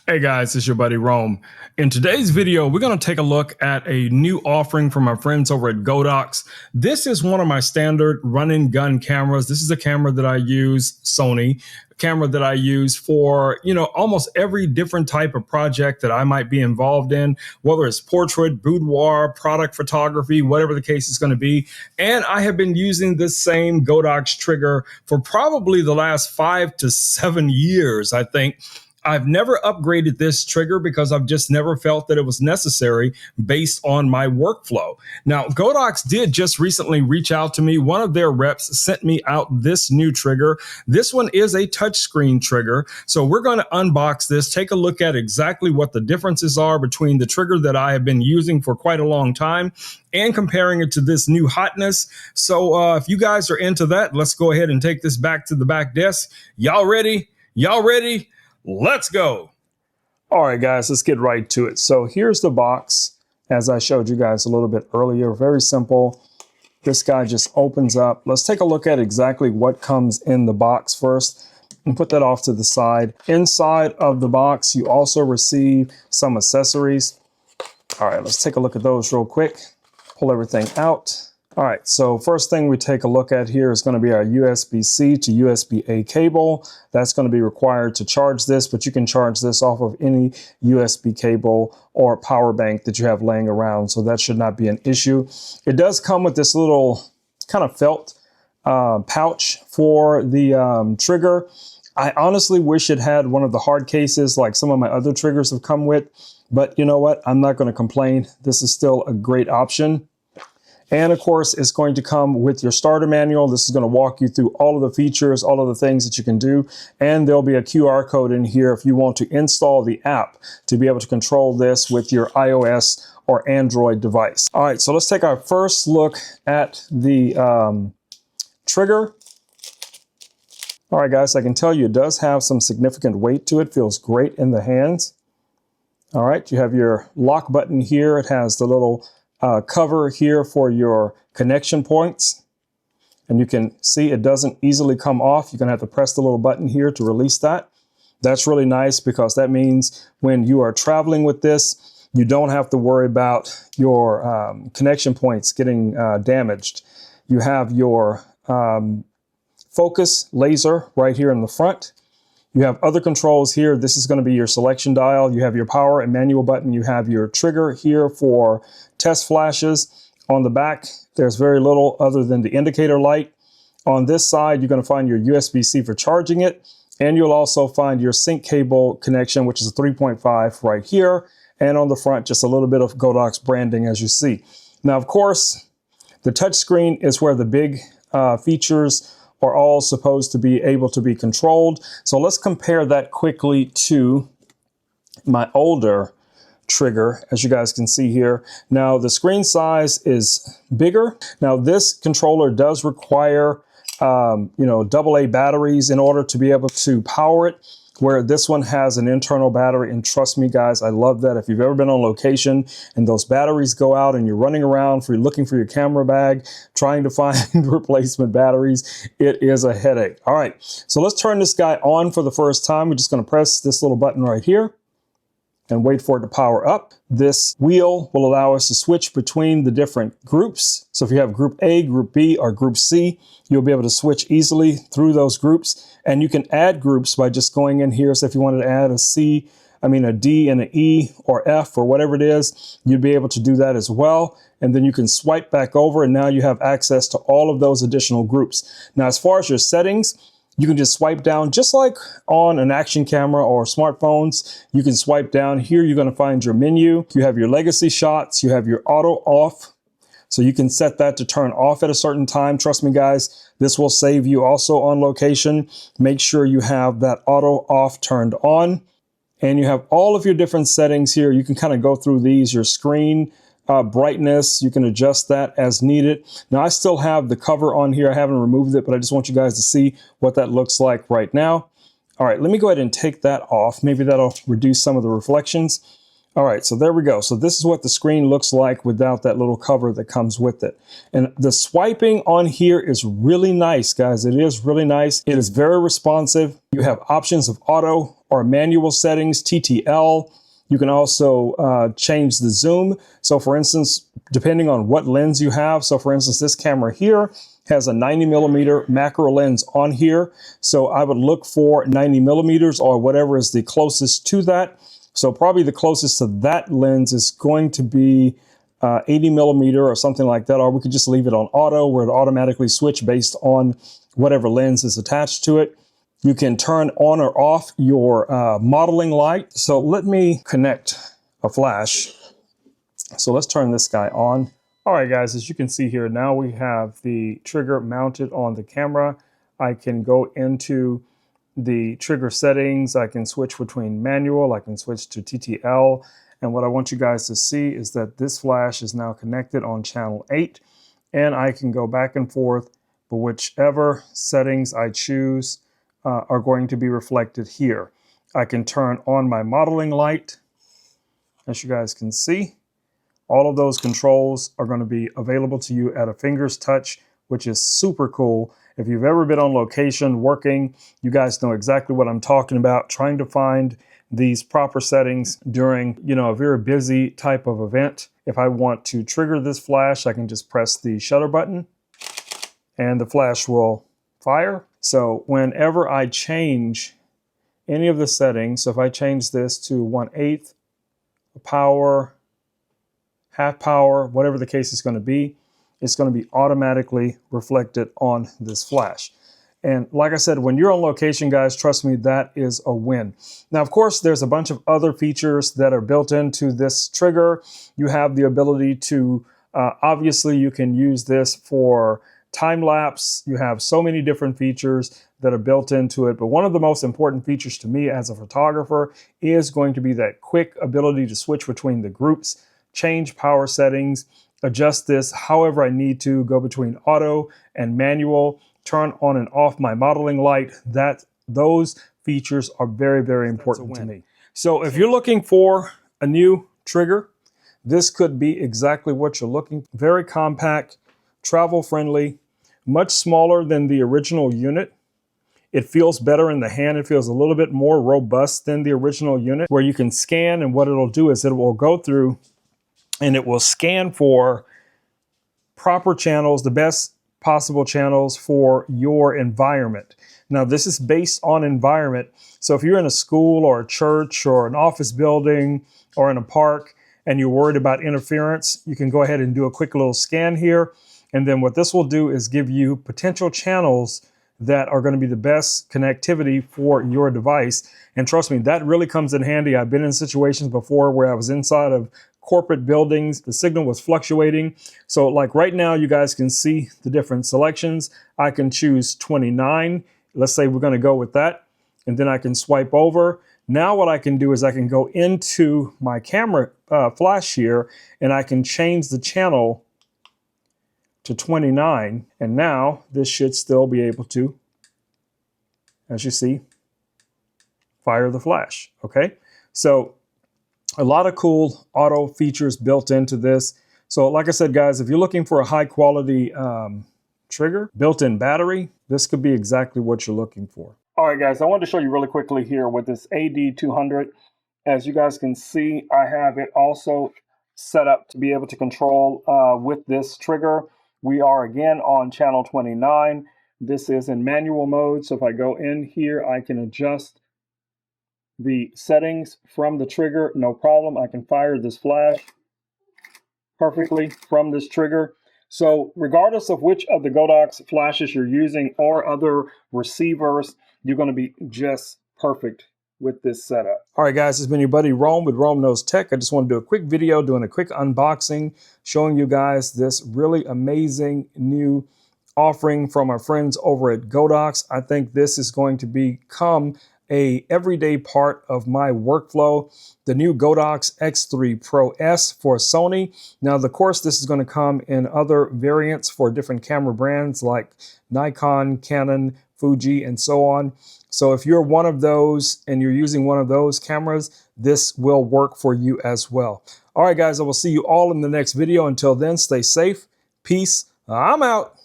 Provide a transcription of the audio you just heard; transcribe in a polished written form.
Hey guys, it's your buddy Rome. In today's video, we're going to take a look at a new offering from our friends over at GODOX. This is one of my standard run-and-gun cameras. This is a camera that I use, Sony, a camera that I use for, almost every different type of project that I might be involved in, whether it's portrait, boudoir, product photography, whatever the case is going to be. And I have been using this same GODOX trigger for probably the last 5 to 7 years, I think. I've never upgraded this trigger because I've just never felt that it was necessary based on my workflow. Now, GODOX did just recently reach out to me. One of their reps sent me out this new trigger. This one is a touchscreen trigger. So we're going to unbox this, take a look at exactly what the differences are between the trigger that I have been using for quite a long time and comparing it to this new hotness. So if you guys are into that, let's go ahead and take this back to the back desk. Y'all ready? Y'all ready? Let's go. All right, guys, let's get right to it. So here's the box, as I showed you guys a little bit earlier. Very simple. This guy just opens up. Let's take a look at exactly what comes in the box first and put that off to the side. Inside of the box, you also receive some accessories. All right, let's take a look at those real quick. Pull everything out. All right, so first thing we take a look at here is going to be our USB-C to USB-A cable. That's going to be required to charge this, but you can charge this off of any USB cable or power bank that you have laying around, so that should not be an issue. It does come with this little kind of felt pouch for the trigger. I honestly wish it had one of the hard cases like some of my other triggers have come with, but you know what? I'm not going to complain. This is still a great option. And of course, it's going to come with your starter manual. This is going to walk you through all of the features, all of the things that you can do. And there'll be a QR code in here if you want to install the app to be able to control this with your iOS or Android device. All right, so let's take our first look at the trigger. All right, guys, I can tell you it does have some significant weight to it. Feels great in the hands. All right, you have your lock button here. It has the little cover here for your connection points, and you can see it doesn't easily come off. You're gonna have to press the little button here to release that. That's really nice because that means when you are traveling with this, you don't have to worry about your connection points getting damaged. You have your focus laser right here in the front. You have other controls here. This is going to be your selection dial. You have your power and manual button. You have your trigger here for test flashes. On the back, there's very little other than the indicator light. On this side, you're going to find your USB-C for charging it. And you'll also find your sync cable connection, which is a 3.5 right here. And on the front, just a little bit of GODOX branding, as you see. Now, of course, the touchscreen is where the big features are all supposed to be able to be controlled. So let's compare that quickly to my older trigger, as you guys can see here. Now the screen size is bigger. Now this controller does require AA batteries in order to be able to power it, where this one has an internal battery. And trust me, guys, I love that. If you've ever been on location and those batteries go out and you're running around looking for your camera bag, trying to find replacement batteries, it is a headache. All right, so let's turn this guy on for the first time. We're just going to press this little button right here and wait for it to power up. This wheel will allow us to switch between the different groups. So if you have group A, group B, or group C, you'll be able to switch easily through those groups. And you can add groups by just going in here. So if you wanted to add a D and an E or F or whatever it is, you'd be able to do that as well. And then you can swipe back over and now you have access to all of those additional groups. Now, as far as your settings, you can just swipe down, just like on an action camera or smartphones. You can swipe down here. You're going to find your menu. You have your legacy shots. You have your auto off. So you can set that to turn off at a certain time. Trust me, guys, this will save you also on location. Make sure you have that auto off turned on. And you have all of your different settings here. You can kind of go through these, your screen brightness, you can adjust that as needed. Now I still have the cover on here. I haven't removed it, but I just want you guys to see what that looks like right now. All right, let me go ahead and take that off. Maybe that'll reduce some of the reflections. All right, so there we go. So this is what the screen looks like without that little cover that comes with it. And the swiping on here is really nice, guys. It is really nice. It is very responsive. You have options of auto or manual settings, TTL. You can also change the zoom. So for instance, depending on what lens you have. So for instance, this camera here has a 90mm macro lens on here. So I would look for 90mm or whatever is the closest to that. So probably the closest to that lens is going to be 80mm or something like that. Or we could just leave it on auto where it automatically switch based on whatever lens is attached to it. You can turn on or off your modeling light. So let me connect a flash. So let's turn this guy on. All right, guys, as you can see here, now we have the trigger mounted on the camera. I can go into the trigger settings. I can switch between manual. I can switch to TTL. And what I want you guys to see is that this flash is now connected on channel 8. And I can go back and forth, but whichever settings I choose are going to be reflected here. I can turn on my modeling light. As you guys can see, all of those controls are going to be available to you at a finger's touch, which is super cool. If you've ever been on location working, you guys know exactly what I'm talking about, trying to find these proper settings during, a very busy type of event. If I want to trigger this flash, I can just press the shutter button and the flash will fire. So whenever I change any of the settings, so if I change this to 1/8 power, half power, whatever the case is going to be, it's going to be automatically reflected on this flash. And like I said, when you're on location, guys, trust me, that is a win. Now, of course, there's a bunch of other features that are built into this trigger. You have the ability to, obviously, you can use this for time lapse. You have so many different features that are built into it. But one of the most important features to me as a photographer is going to be that quick ability to switch between the groups, change power settings, adjust this however I need to, go between auto and manual, turn on and off my modeling light. Those features are very, very important to me. So if you're looking for a new trigger, this could be exactly what you're looking for. Very compact, travel friendly, much smaller than the original unit. It feels better in the hand. It feels a little bit more robust than the original unit, where you can scan, and what it'll do is it will go through and it will scan for proper channels, the best possible channels for your environment. Now, this is based on environment. So if you're in a school or a church or an office building or in a park and you're worried about interference, you can go ahead and do a quick little scan here. And then what this will do is give you potential channels that are going to be the best connectivity for your device. And trust me, that really comes in handy. I've been in situations before where I was inside of corporate buildings. The signal was fluctuating. So like right now, you guys can see the different selections. I can choose 29. Let's say we're going to go with that. And then I can swipe over. Now what I can do is I can go into my camera flash here and I can change the channel to 29. And now this should still be able to, as you see, fire the flash. Okay. So a lot of cool auto features built into this. So like I said, guys, if you're looking for a high quality trigger, built-in battery, this could be exactly what you're looking for. All right, guys, I wanted to show you really quickly here with this AD200. As you guys can see, I have it also set up to be able to control with this trigger. We are again on channel 29. This is in manual mode. So if I go in here, I can adjust the settings from the trigger, no problem. I can fire this flash perfectly from this trigger. So regardless of which of the GODOX flashes you're using or other receivers, you're going to be just perfect with this setup. All right, guys, it's been your buddy Rome with Rome Knows Tech. I just want to do a quick video doing a quick unboxing, showing you guys this really amazing new offering from our friends over at GODOX. I think this is going to become a everyday part of my workflow. The new GODOX X3 Pro S for Sony. Now, of course, this is going to come in other variants for different camera brands like Nikon, Canon, Fuji, and so on. So if you're one of those and you're using one of those cameras, this will work for you as well. All right, guys, I will see you all in the next video. Until then, stay safe. Peace. I'm out.